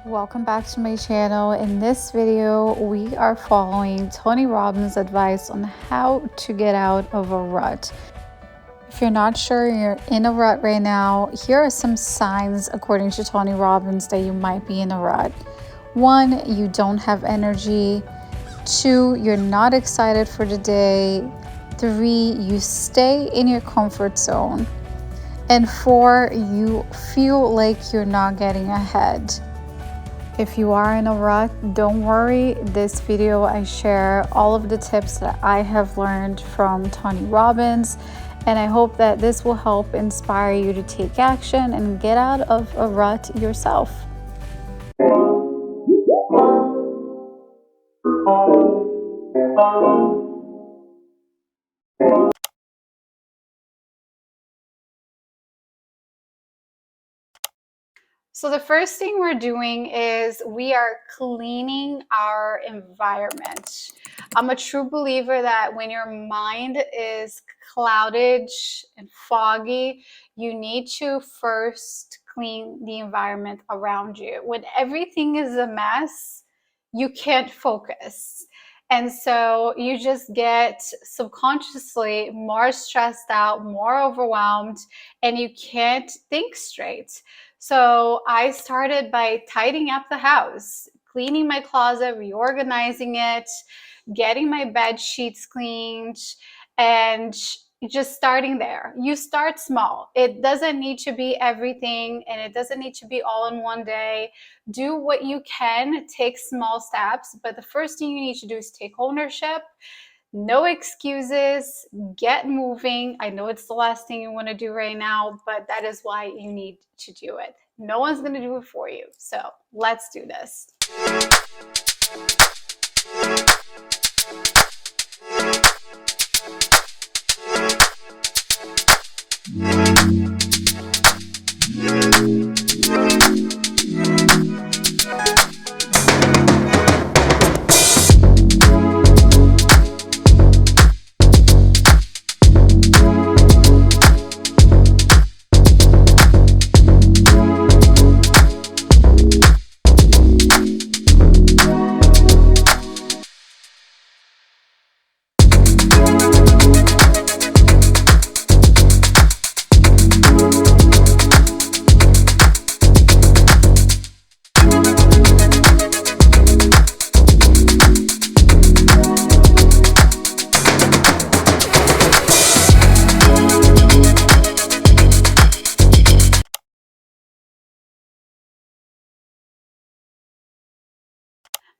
Welcome back to my channel. In this video, we are following Tony Robbins' advice on how to get out of a rut. If you're not sure you're in a rut right now, here are some signs, according to Tony Robbins, that you might be in a rut. 1, you don't have energy. 2, you're not excited for the day. 3, you stay in your comfort zone. And 4, you feel like you're not getting ahead. If you are in a rut, don't worry. This video, I share all of the tips that I have learned from Tony Robbins, and I hope that this will help inspire you to take action and get out of a rut yourself. So the first thing we're doing is we are cleaning our environment. I'm a true believer that when your mind is clouded and foggy, you need to first clean the environment around you. When everything is a mess, you can't focus. And so you just get subconsciously more stressed out, more overwhelmed, and you can't think straight. So I started by tidying up the house, cleaning my closet, reorganizing it, getting my bed sheets cleaned, and just starting there. You start small. It doesn't need to be everything, and it doesn't need to be all in one day. Do what you can, take small steps, but the first thing you need to do is take ownership. No excuses, get moving. I know it's the last thing you want to do right now, but that is why you need to do it. No one's going to do it for you. So let's do this.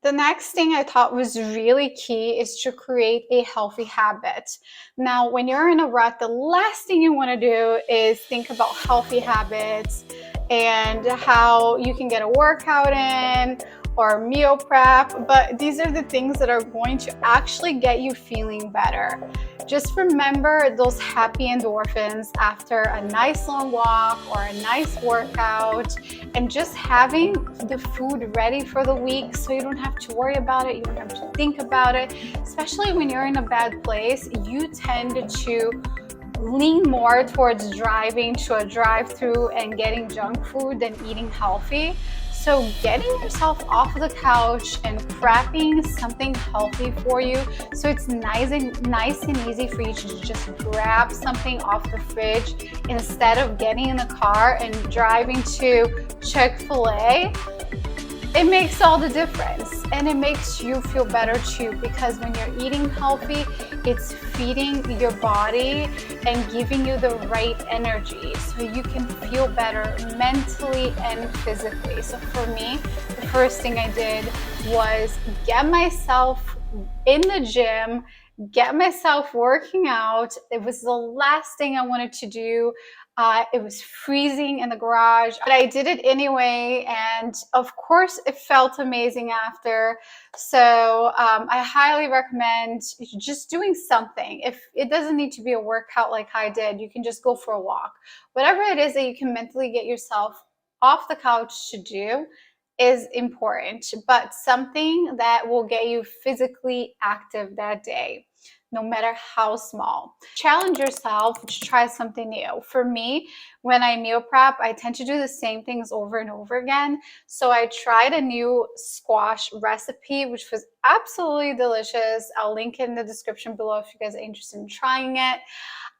The next thing I thought was really key is to create a healthy habit. Now, when you're in a rut, the last thing you want to do is think about healthy habits and how you can get a workout in or meal prep, but these are the things that are going to actually get you feeling better. Just remember those happy endorphins after a nice long walk or a nice workout, and just having the food ready for the week so you don't have to worry about it, you don't have to think about it. Especially when you're in a bad place, you tend to lean more towards driving to a drive-through and getting junk food than eating healthy. So getting yourself off the couch and prepping something healthy for you, so it's nice and easy for you to just grab something off the fridge instead of getting in the car and driving to Chick-fil-A. It makes all the difference, and it makes you feel better too, because when you're eating healthy, it's feeding your body and giving you the right energy so you can feel better mentally and physically. So for me, the first thing I did was get myself in the gym, get myself working out. It was the last thing I wanted to do. It was freezing in the garage, but I did it anyway, and of course it felt amazing after. So I highly recommend just doing something. If it doesn't need to be a workout like I did, you can just go for a walk. Whatever it is that you can mentally get yourself off the couch to do is important, but something that will get you physically active that day. no matter how small. Challenge yourself to try something new. For me, when I meal prep, I tend to do the same things over and over again. So I tried a new squash recipe, which was absolutely delicious. I'll link it in the description below if you guys are interested in trying it.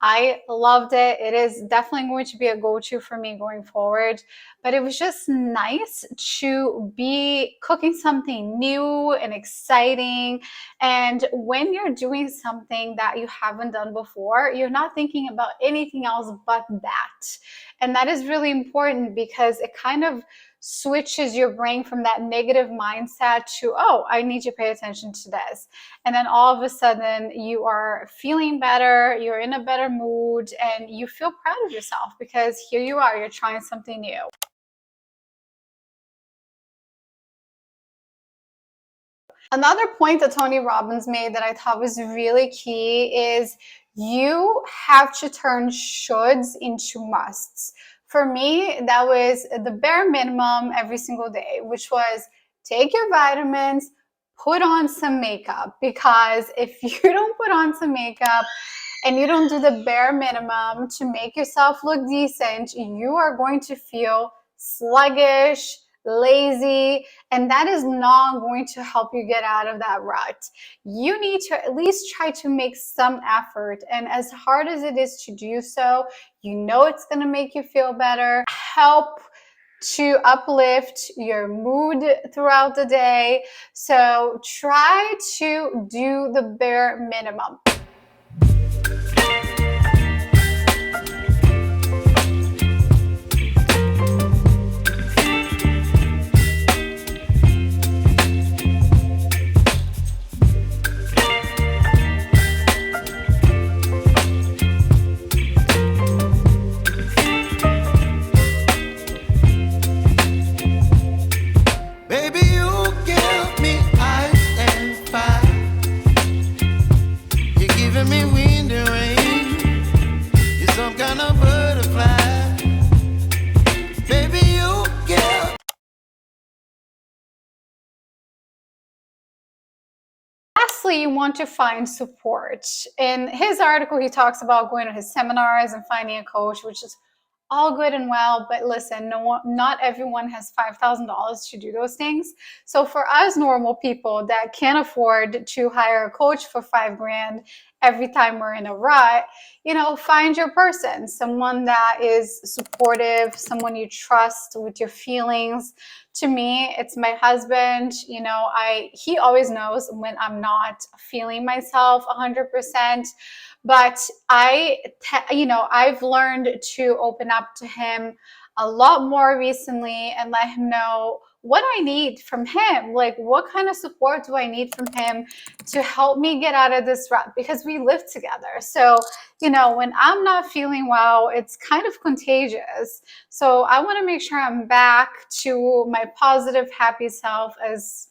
I loved it. It is definitely going to be a go-to for me going forward. But it was just nice to be cooking something new and exciting. And when you're doing something that you haven't done before, you're not thinking about anything else but that. And that is really important because it kind of switches your brain from that negative mindset to, oh, I need to pay attention to this. And then all of a sudden you are feeling better, you're in a better mood, and you feel proud of yourself because here you are, you're trying something new. Another point that Tony Robbins made that I thought was really key is you have to turn shoulds into musts. For me, that was the bare minimum every single day, which was take your vitamins, put on some makeup, because if you don't put on some makeup and you don't do the bare minimum to make yourself look decent, you are going to feel sluggish, lazy, and that is not going to help you get out of that rut. You need to at least try to make some effort, and as hard as it is to do so, you know it's going to make you feel better, help to uplift your mood throughout the day. So try to do the bare minimum. Lastly, you want to find support. In his article, he talks about going to his seminars and finding a coach, which is all good and well, but listen, not everyone has $5,000 to do those things. So for us normal people that can't afford to hire a coach for $5,000 every time we're in a rut, find your person, someone that is supportive, someone you trust with your feelings. To me, it's my husband. He always knows when I'm not feeling myself 100%. But I've learned to open up to him a lot more recently and let him know what I need from him. Like, what kind of support do I need from him to help me get out of this rut? Because we live together. So, when I'm not feeling well, it's kind of contagious. So I want to make sure I'm back to my positive, happy self as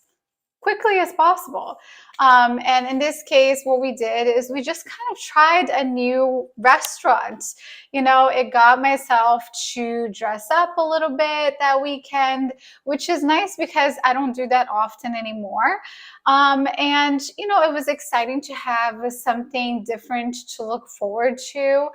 quickly as possible. And in this case, what we did is we just kind of tried a new restaurant. It got myself to dress up a little bit that weekend, which is nice because I don't do that often anymore. And it was exciting to have something different to look forward to.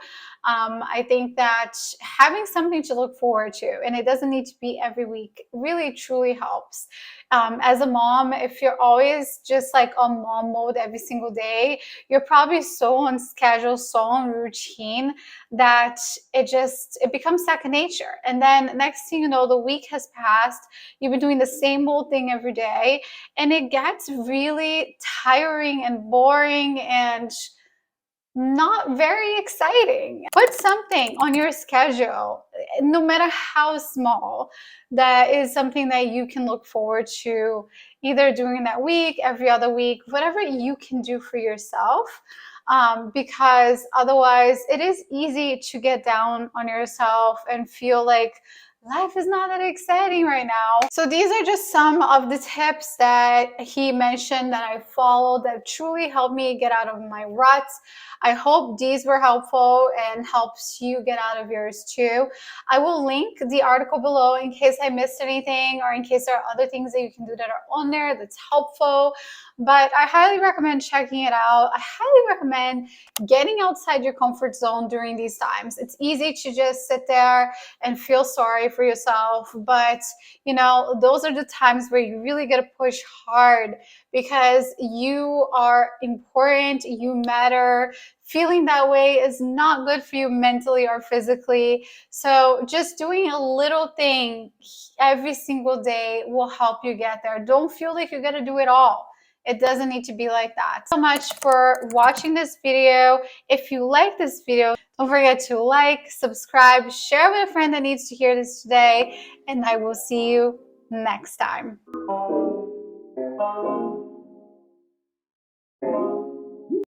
I think that having something to look forward to, and it doesn't need to be every week, really truly helps. As a mom, if you're always just like on mom mode every single day, you're probably so on schedule, so on routine that it becomes second nature. And then next thing you know, the week has passed, you've been doing the same old thing every day, and it gets really tiring and boring and not very exciting. Put something on your schedule, no matter how small, that is something that you can look forward to, either doing that week, every other week, whatever you can do for yourself. Because otherwise it is easy to get down on yourself and feel like life is not that exciting right now. So these are just some of the tips that he mentioned that I followed that truly helped me get out of my ruts. I hope these were helpful and helps you get out of yours too. I will link the article below in case I missed anything or in case there are other things that you can do that are on there that's helpful. but I highly recommend checking it out. I highly recommend getting outside your comfort zone during these times. It's easy to just sit there and feel sorry for yourself, but those are the times where you really got to push hard because you are important, you matter. Feeling that way is not good for you mentally or physically. So just doing a little thing every single day will help you get there. Don't feel like you're going to do it all. It doesn't need to be like that. So much for watching this video. If you like this video, don't forget to like, subscribe, share with a friend that needs to hear this today, and I will see you next time.